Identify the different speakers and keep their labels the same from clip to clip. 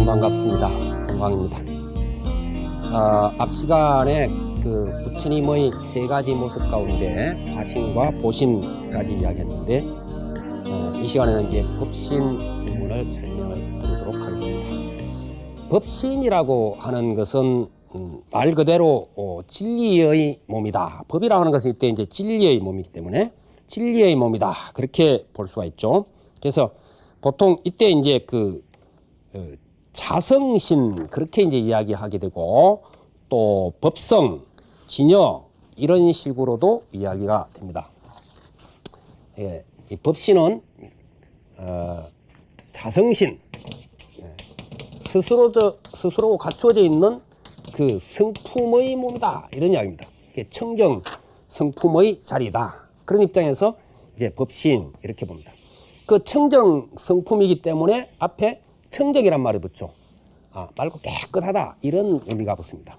Speaker 1: 반갑습니다. 성광입니다. 앞 시간에 그 부처님의 세 가지 모습 가운데 화신과 보신까지 이야기했는데 이 시간에는 이제 법신 부분을 설명을 드리도록 하겠습니다. 법신이라고 하는 것은 말 그대로 진리의 몸이다. 법이라고 하는 것은 이때 이제 진리의 몸이기 때문에 진리의 몸이다. 그렇게 볼 수가 있죠. 그래서 보통 이때 이제 자성신 그렇게 이제 이야기하게 되고 또 법성, 진여 이런 식으로도 이야기가 됩니다. 예, 이 법신은 자성신, 스스로 갖추어져 있는 그 성품의 몸이다 이런 이야기입니다. 청정 성품의 자리다. 그런 입장에서 이제 법신 이렇게 봅니다. 그 청정 성품이기 때문에 앞에 청정이란 말이 붙죠. 맑고 깨끗하다 이런 의미가 붙습니다.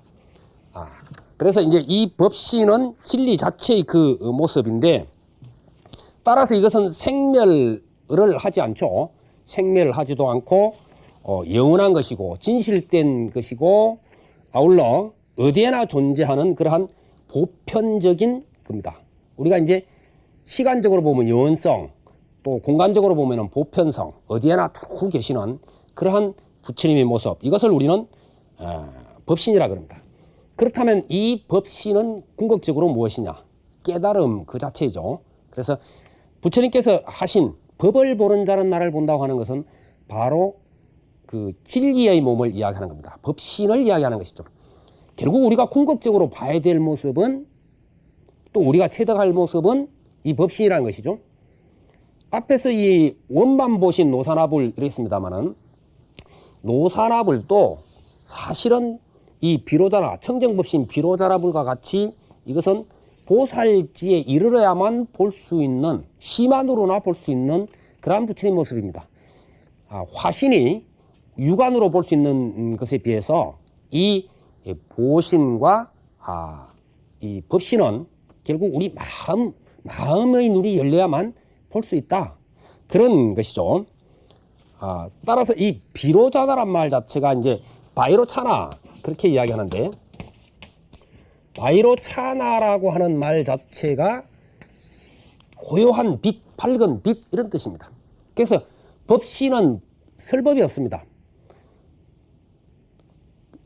Speaker 1: 그래서 이제 이 법신은 진리 자체의 그 모습인데 따라서 이것은 생멸을 하지 않죠. 생멸을 하지도 않고 영원한 것이고 진실된 것이고 아울러 어디에나 존재하는 그러한 보편적인 겁니다. 우리가 이제 시간적으로 보면 영원성 또 공간적으로 보면 보편성 어디에나 두고 계시는 그러한 부처님의 모습 이것을 우리는 법신이라 그럽니다. 그렇다면 이 법신은 궁극적으로 무엇이냐? 깨달음 그 자체이죠. 그래서 부처님께서 하신 법을 보는 자는 나를 본다고 하는 것은 바로 그 진리의 몸을 이야기하는 겁니다. 법신을 이야기하는 것이죠. 결국 우리가 궁극적으로 봐야 될 모습은 또 우리가 체득할 모습은 이 법신이라는 것이죠. 앞에서 이 원만 보신 노사나불 이랬습니다만은 노사나불도 사실은 이 비로자나 청정법신 비로자나불과 같이 이것은 보살지에 이르러야만 볼 수 있는 시만으로나 볼 수 있는 그러한 부처님 모습입니다. 화신이 육안으로 볼 수 있는 것에 비해서 이 보신과 이 법신은 결국 우리 마음의 눈이 열려야만 볼 수 있다. 그런 것이죠. 따라서 이 비로자나란 말 자체가 이제 바이로차나 그렇게 이야기하는데 바이로차나라고 하는 말 자체가 고요한 빛, 밝은 빛 이런 뜻입니다. 그래서 법신은 설법이 없습니다.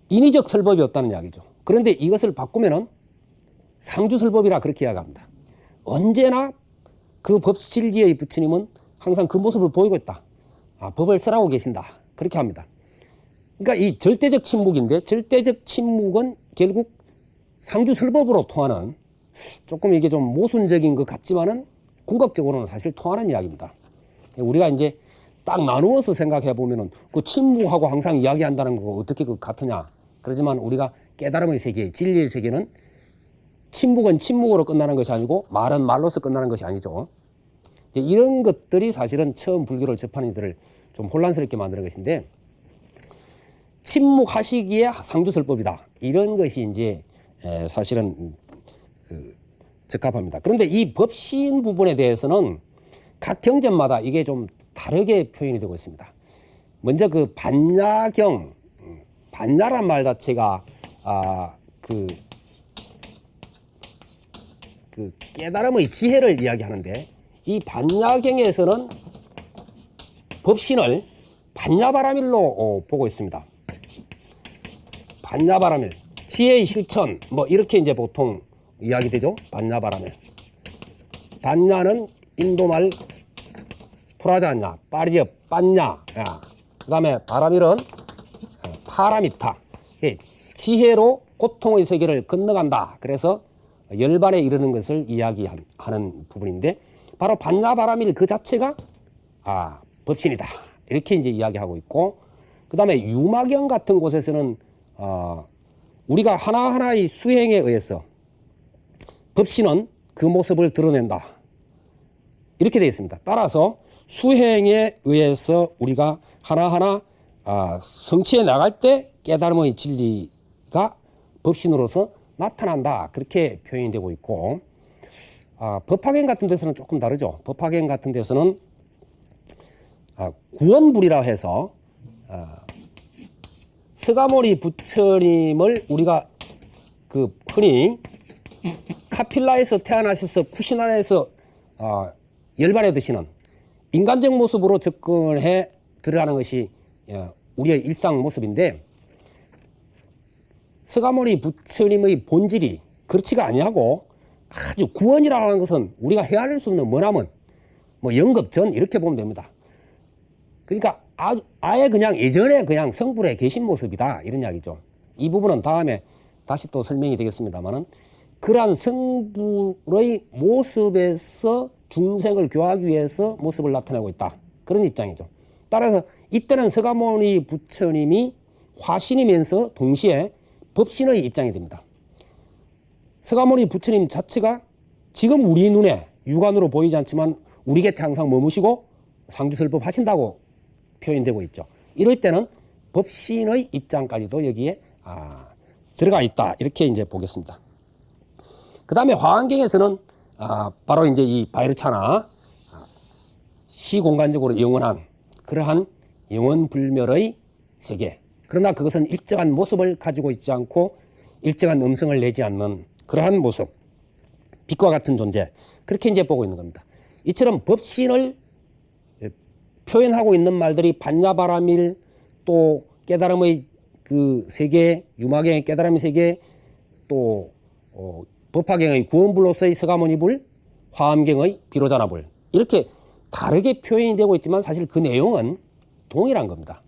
Speaker 1: 인위적 설법이 없다는 이야기죠. 그런데 이것을 바꾸면은 상주설법이라 그렇게 이야기합니다. 언제나 그 법실지의 부처님은 항상 그 모습을 보이고 있다. 법을 설하고 계신다. 그렇게 합니다. 그러니까 이 절대적 침묵인데 절대적 침묵은 결국 상주설법으로 통하는 조금 이게 좀 모순적인 것 같지만은 궁극적으로는 사실 통하는 이야기입니다. 우리가 이제 딱 나누어서 생각해 보면은 그 침묵하고 항상 이야기한다는 거 어떻게 그 같으냐. 그러지만 우리가 깨달음의 세계, 진리의 세계는 침묵은 침묵으로 끝나는 것이 아니고 말은 말로서 끝나는 것이 아니죠. 이제 이런 것들이 사실은 처음 불교를 접하는 이들을 좀 혼란스럽게 만드는 것인데 침묵하시기에 상주설법이다. 이런 것이 이제 사실은 적합합니다. 그런데 이 법신 부분에 대해서는 각 경전마다 이게 좀 다르게 표현이 되고 있습니다. 먼저 그 반야경, 반야란 말 자체가 그 깨달음의 지혜를 이야기하는데 이 반야경에서는 법신을 반야바라밀로 보고 있습니다. 반야바라밀, 지혜의 실천 뭐 이렇게 이제 보통 이야기되죠. 반야바라밀. 반야는 인도말 프라자냐, 파리엽, 빤냐. 그 다음에 바라밀은 파라미타. 지혜로 고통의 세계를 건너간다. 그래서 열반에 이르는 것을 이야기하는 부분인데 바로 반야바라밀 그 자체가 법신이다. 이렇게 이제 이야기하고 있고 그 다음에 유마경 같은 곳에서는 우리가 하나하나의 수행에 의해서 법신은 그 모습을 드러낸다. 이렇게 되어 있습니다. 따라서 수행에 의해서 우리가 하나하나 성취해 나갈 때 깨달음의 진리가 법신으로서 나타난다. 그렇게 표현이 되고 있고 법화경 같은 데서는 조금 다르죠. 법화경 같은 데서는 구원불이라 해서 서가모니 부처님을 우리가 그 흔히 카필라에서 태어나셔서 쿠시나라에서 열반해 드시는 인간적 모습으로 접근해 들어가는 것이 우리의 일상 모습인데, 서가모니 부처님의 본질이 그렇지가 아니하고 아주 구원이라고 하는 것은 우리가 헤아릴 수 없는 머나먼 뭐 영급전 이렇게 보면 됩니다. 그러니까 아예 그냥 예전에 그냥 성불에 계신 모습이다 이런 이야기죠. 이 부분은 다음에 다시 또 설명이 되겠습니다만은, 그러한 성불의 모습에서 중생을 교화하기 위해서 모습을 나타내고 있다 그런 입장이죠. 따라서 이때는 서가모니 부처님이 화신이면서 동시에 법신의 입장이 됩니다. 서가모니 부처님 자체가 지금 우리 눈에 육안으로 보이지 않지만 우리 곁에 항상 머무시고 상주설법 하신다고 표현되고 있죠. 이럴 때는 법신의 입장까지도 여기에 들어가 있다 이렇게 이제 보겠습니다. 그 다음에 화엄경에서는 바로 이제 이 바이르차나 시공간적으로 영원한 그러한 영원불멸의 세계, 그러나 그것은 일정한 모습을 가지고 있지 않고 일정한 음성을 내지 않는 그러한 모습, 빛과 같은 존재, 그렇게 이제 보고 있는 겁니다. 이처럼 법신을 표현하고 있는 말들이 반야바라밀, 또 깨달음의 그 세계, 유마경의 깨달음의 세계, 또 법화경의 구원불로서의 서가모니불, 화엄경의 비로자나불, 이렇게 다르게 표현이 되고 있지만 사실 그 내용은 동일한 겁니다.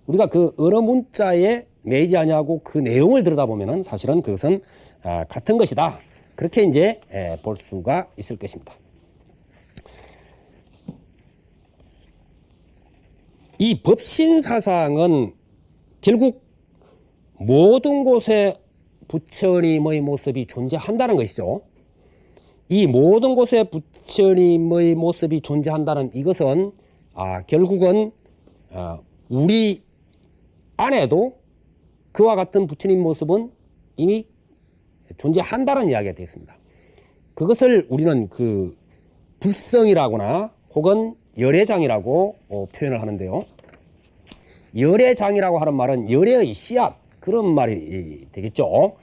Speaker 1: 우리가 그 언어 문자에 매이지 아니하고 그 내용을 들여다보면은 사실은 그것은 같은 것이다. 그렇게 이제 볼 수가 있을 것입니다. 이 법신 사상은 결국 모든 곳에 부처님의 모습이 존재한다는 것이죠. 이 모든 곳에 부처님의 모습이 존재한다는 이것은 결국은 우리 안에도 그와 같은 부처님 모습은 이미 존재한다는 이야기가 되겠습니다. 그것을 우리는 그 불성이라거나 혹은 열애장이라고 표현을 하는데요. 열애장이라고 하는 말은 열애의 씨앗, 그런 말이 되겠죠.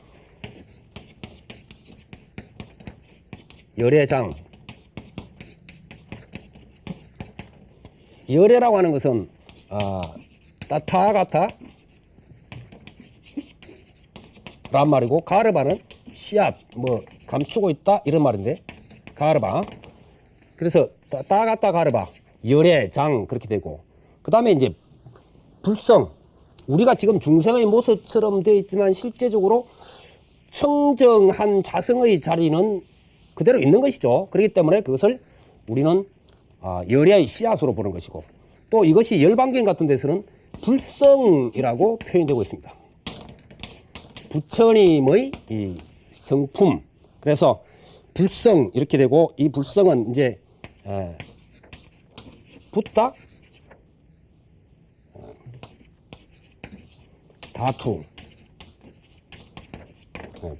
Speaker 1: 열애장. 열애라고 하는 것은 타가타 란 말이고, 가르바는 씨앗, 뭐 감추고 있다 이런 말인데, 가르바. 그래서 타가타 가르바, 열애장 그렇게 되고, 그 다음에 이제 불성. 우리가 지금 중생의 모습처럼 되어 있지만 실제적으로 청정한 자성의 자리는 그대로 있는 것이죠. 그렇기 때문에 그것을 우리는 열애의 씨앗으로 보는 것이고, 또 이것이 열반경 같은 데서는 불성이라고 표현되고 있습니다. 부처님의 이 성품. 그래서 불성 이렇게 되고, 이 불성은 이제 붓다 다투,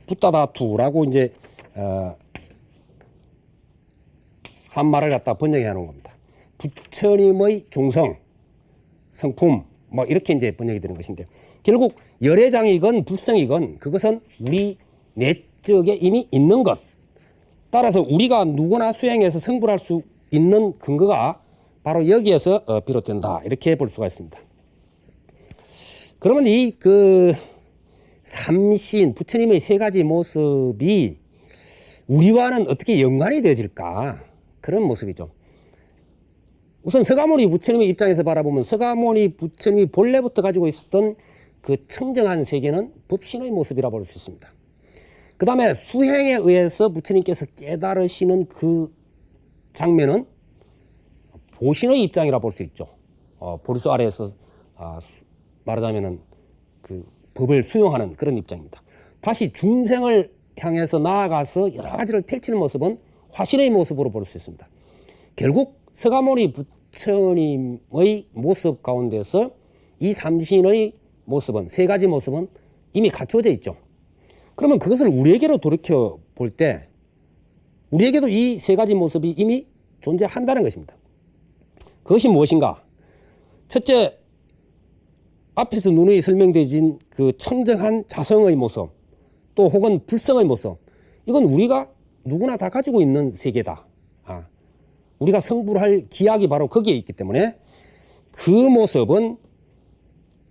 Speaker 1: 붓다 다투라고 이제 한 말을 갖다 번역해 놓은 겁니다. 부처님의 중성, 성품, 뭐 이렇게 이제 번역이 되는 것인데, 결국 열애장이건 불성이건 그것은 우리 내적에 이미 있는 것. 따라서 우리가 누구나 수행해서 성불할 수 있는 근거가 바로 여기에서 비롯된다 이렇게 볼 수가 있습니다. 그러면 이 삼신 부처님의 세 가지 모습이 우리와는 어떻게 연관이 되어질까, 그런 모습이죠. 우선 서가모니 부처님의 입장에서 바라보면 서가모니 부처님이 본래부터 가지고 있었던 그 청정한 세계는 법신의 모습이라 볼 수 있습니다. 그 다음에 수행에 의해서 부처님께서 깨달으시는 그 장면은 보신의 입장이라 볼 수 있죠. 보리수 아래에서 말하자면은 그 법을 수용하는 그런 입장입니다. 다시 중생을 향해서 나아가서 여러 가지를 펼치는 모습은 화신의 모습으로 볼 수 있습니다. 결국 서가모니 부처님의 모습 가운데서 이 삼신의 모습은, 세 가지 모습은 이미 갖춰져 있죠. 그러면 그것을 우리에게로 돌이켜 볼 때 우리에게도 이 세 가지 모습이 이미 존재한다는 것입니다. 그것이 무엇인가? 첫째, 앞에서 누누이 설명되진 그 청정한 자성의 모습, 또 혹은 불성의 모습, 이건 우리가 누구나 다 가지고 있는 세계다. 우리가 성불할 기약이 바로 거기에 있기 때문에 그 모습은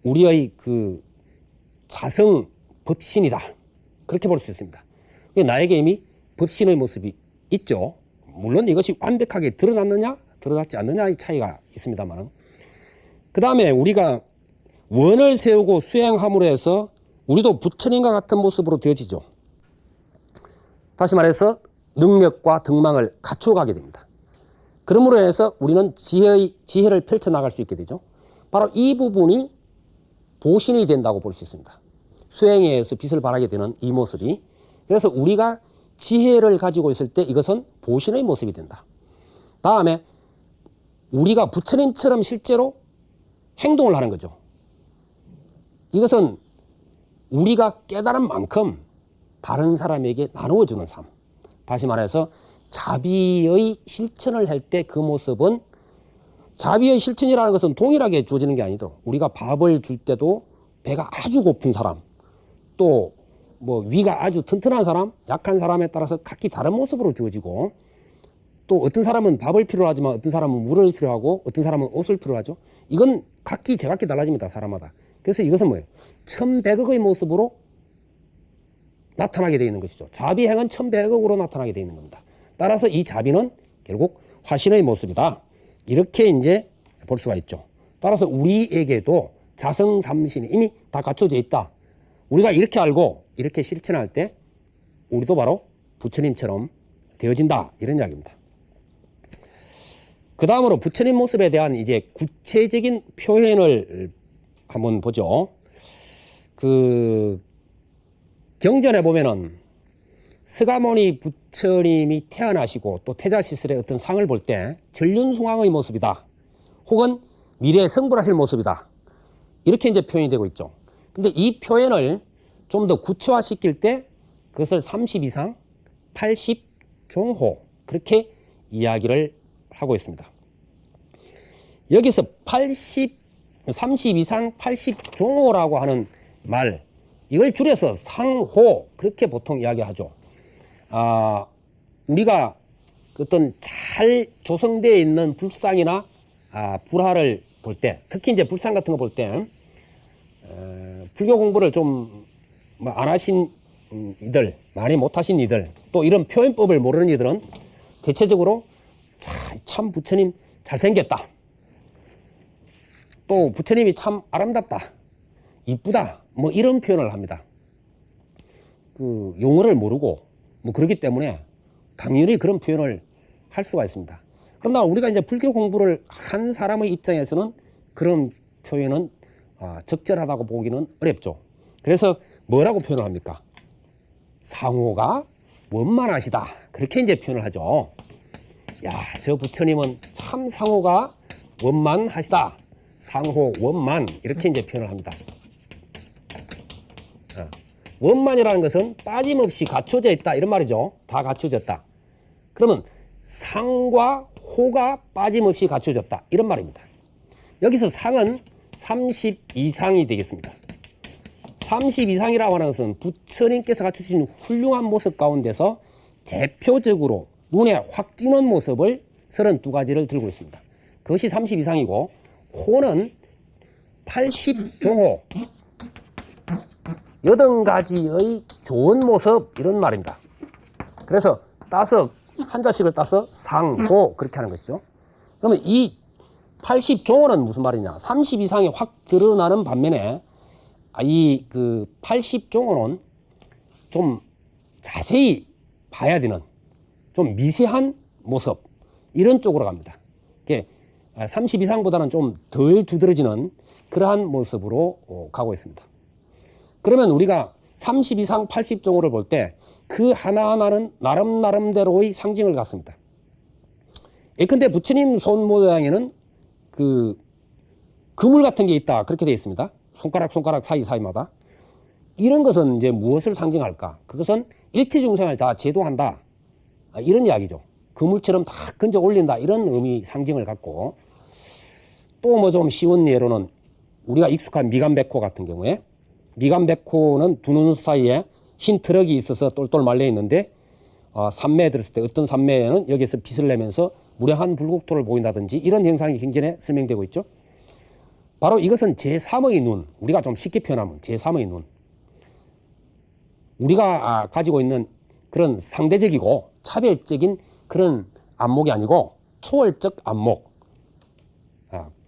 Speaker 1: 우리의 그 자성 법신이다. 그렇게 볼 수 있습니다. 나에게 이미 법신의 모습이 있죠. 물론 이것이 완벽하게 드러났느냐 드러났지 않느냐의 차이가 있습니다만, 그 다음에 우리가 원을 세우고 수행함으로 해서 우리도 부처님과 같은 모습으로 되어지죠. 다시 말해서 능력과 덕망을 갖추어가게 됩니다. 그러므로 해서 우리는 지혜를 펼쳐나갈 수 있게 되죠. 바로 이 부분이 보신이 된다고 볼 수 있습니다. 수행에 의해서 빛을 발하게 되는 이 모습이. 그래서 우리가 지혜를 가지고 있을 때 이것은 보신의 모습이 된다. 다음에 우리가 부처님처럼 실제로 행동을 하는 거죠. 이것은 우리가 깨달은 만큼 다른 사람에게 나누어주는 삶. 다시 말해서 자비의 실천을 할 때 그 모습은, 자비의 실천이라는 것은 동일하게 주어지는 게 아니죠. 우리가 밥을 줄 때도 배가 아주 고픈 사람, 또 뭐 위가 아주 튼튼한 사람, 약한 사람에 따라서 각기 다른 모습으로 주어지고, 또 어떤 사람은 밥을 필요로 하지만 어떤 사람은 물을 필요하고 어떤 사람은 옷을 필요하죠. 이건 각기 제각기 달라집니다. 사람마다. 그래서 이것은 뭐예요? 천백억의 모습으로 나타나게 되어 있는 것이죠. 자비행은 천백억으로 나타나게 되어 있는 겁니다. 따라서 이 자비는 결국 화신의 모습이다. 이렇게 이제 볼 수가 있죠. 따라서 우리에게도 자성삼신이 이미 다 갖춰져 있다. 우리가 이렇게 알고 이렇게 실천할 때 우리도 바로 부처님처럼 되어진다. 이런 이야기입니다. 그 다음으로 부처님 모습에 대한 이제 구체적인 표현을 한번 보죠. 그 경전에 보면은 스가모니 부처님이 태어나시고 또 태자시설의 어떤 상을 볼 때 전륜숭황의 모습이다. 혹은 미래에 성불하실 모습이다. 이렇게 이제 표현이 되고 있죠. 근데 이 표현을 좀 더 구체화시킬 때 그것을 30이상 80종호 그렇게 이야기를 하고 있습니다. 여기서 30이상 80종호라고 하는 말, 이걸 줄여서 상호 그렇게 보통 이야기하죠. 우리가 어떤 잘 조성되어 있는 불상이나 불화를 볼 때, 특히 이제 불상 같은 거 볼 때 불교 공부를 좀 안 하신 이들, 많이 못 하신 이들, 또 이런 표현법을 모르는 이들은 대체적으로 참 부처님 잘생겼다, 또 부처님이 참 아름답다, 이쁘다, 뭐 이런 표현을 합니다. 그 용어를 모르고 뭐 그렇기 때문에 당연히 그런 표현을 할 수가 있습니다. 그러나 우리가 이제 불교 공부를 한 사람의 입장에서는 그런 표현은 적절하다고 보기는 어렵죠. 그래서 뭐라고 표현을 합니까? 상호가 원만하시다. 그렇게 이제 표현을 하죠. 야, 저 부처님은 참 상호가 원만하시다. 상호, 원만 이렇게 이제 표현을 합니다. 원만이라는 것은 빠짐없이 갖춰져 있다 이런 말이죠. 다 갖춰졌다. 그러면 상과 호가 빠짐없이 갖춰졌다 이런 말입니다. 여기서 상은 30 이상이 되겠습니다. 30 이상이라고 하는 것은 부처님께서 갖추신 훌륭한 모습 가운데서 대표적으로 눈에 확 띄는 모습을 32가지를 들고 있습니다. 그것이 30 이상이고, 호는 80종호 80가지의 좋은 모습 이런 말입니다. 그래서 따서 한자씩을 따서 상호 그렇게 하는 것이죠. 그러면 이 80종호는 무슨 말이냐? 30 이상이 확 드러나는 반면에 이 그 80종호는 좀 자세히 봐야 되는 좀 미세한 모습 이런 쪽으로 갑니다. 30 이상보다는 좀 덜 두드러지는 그러한 모습으로 가고 있습니다. 그러면 우리가 30 이상 80종호를 볼 때 그 하나하나는 나름대로의 상징을 갖습니다. 예컨대 부처님 손 모양에는 그 그물 같은 게 있다 그렇게 되어 있습니다. 손가락 사이마다. 이런 것은 이제 무엇을 상징할까? 그것은 일체 중생을 다 제도한다 이런 이야기죠. 그물처럼 다 건져 올린다 이런 의미 상징을 갖고, 또 뭐 좀 쉬운 예로는 우리가 익숙한 미간백호 같은 경우에 미간백호는 두 눈 사이에 흰 트럭이 있어서 똘똘 말려 있는데 산매에 들었을 때 어떤 산매에는 여기서 빛을 내면서 무량한 불국토를 보인다든지 이런 현상이 경전에 설명되고 있죠. 바로 이것은 제3의 눈, 우리가 좀 쉽게 표현하면 제3의 눈. 우리가 가지고 있는 그런 상대적이고 차별적인 그런 안목이 아니고 초월적 안목,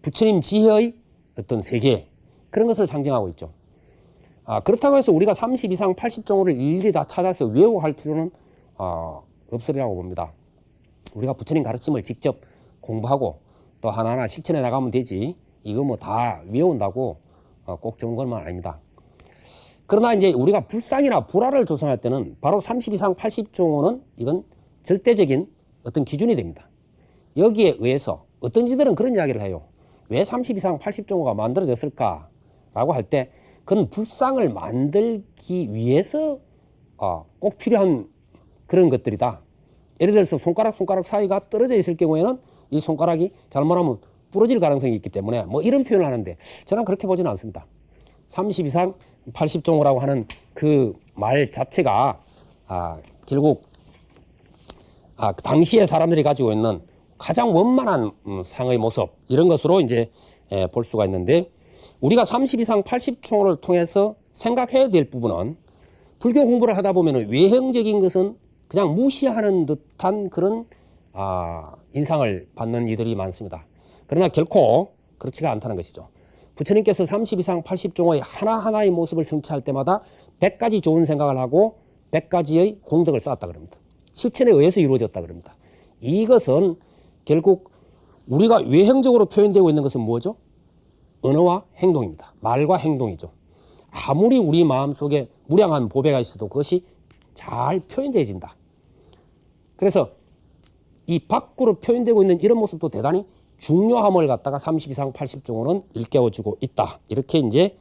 Speaker 1: 부처님 지혜의 어떤 세계, 그런 것을 상징하고 있죠. 그렇다고 해서 우리가 30 이상 80종호를 일일이 다 찾아서 외우고 할 필요는 없으리라고 봅니다. 우리가 부처님 가르침을 직접 공부하고 또 하나하나 실천해 나가면 되지, 이거 뭐 다 외운다고 꼭 좋은 것만 아닙니다. 그러나 이제 우리가 불상이나 불화를 조성할 때는 바로 30 이상 80종호는 이건 절대적인 어떤 기준이 됩니다. 여기에 의해서 어떤 이들은 그런 이야기를 해요. 왜 30 이상 80종호가 만들어졌을까라고 할 때 그건 불상을 만들기 위해서 꼭 필요한 그런 것들이다. 예를 들어서 손가락 사이가 떨어져 있을 경우에는 이 손가락이 잘못하면 부러질 가능성이 있기 때문에 뭐 이런 표현을 하는데 저는 그렇게 보지는 않습니다. 30 이상 80종호라고 하는 그 말 자체가 결국 당시에 사람들이 가지고 있는 가장 원만한 상의 모습, 이런 것으로 이제 볼 수가 있는데, 우리가 30 이상 80종호를 통해서 생각해야 될 부분은, 불교 공부를 하다 보면 외형적인 것은 그냥 무시하는 듯한 그런 인상을 받는 이들이 많습니다. 그러나 결코 그렇지가 않다는 것이죠. 부처님께서 30 이상 80종호의 하나하나의 모습을 성취할 때마다 100가지 좋은 생각을 하고 100가지의 공덕을 쌓았다 그럽니다. 실천에 의해서 이루어졌다 그럽니다. 이것은 결국 우리가 외형적으로 표현되고 있는 것은 뭐죠? 언어와 행동입니다. 말과 행동이죠. 아무리 우리 마음속에 무량한 보배가 있어도 그것이 잘 표현되어진다. 그래서 이 밖으로 표현되고 있는 이런 모습도 대단히 중요함을 갖다가 30 이상 80종호는 일깨워주고 있다. 이렇게 이제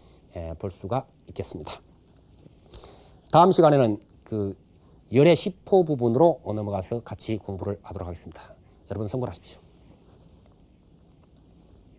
Speaker 1: 볼 수가 있겠습니다. 다음 시간에는 그 열의 10호 부분으로 넘어가서 같이 공부를 하도록 하겠습니다. 여러분 성불하십시오.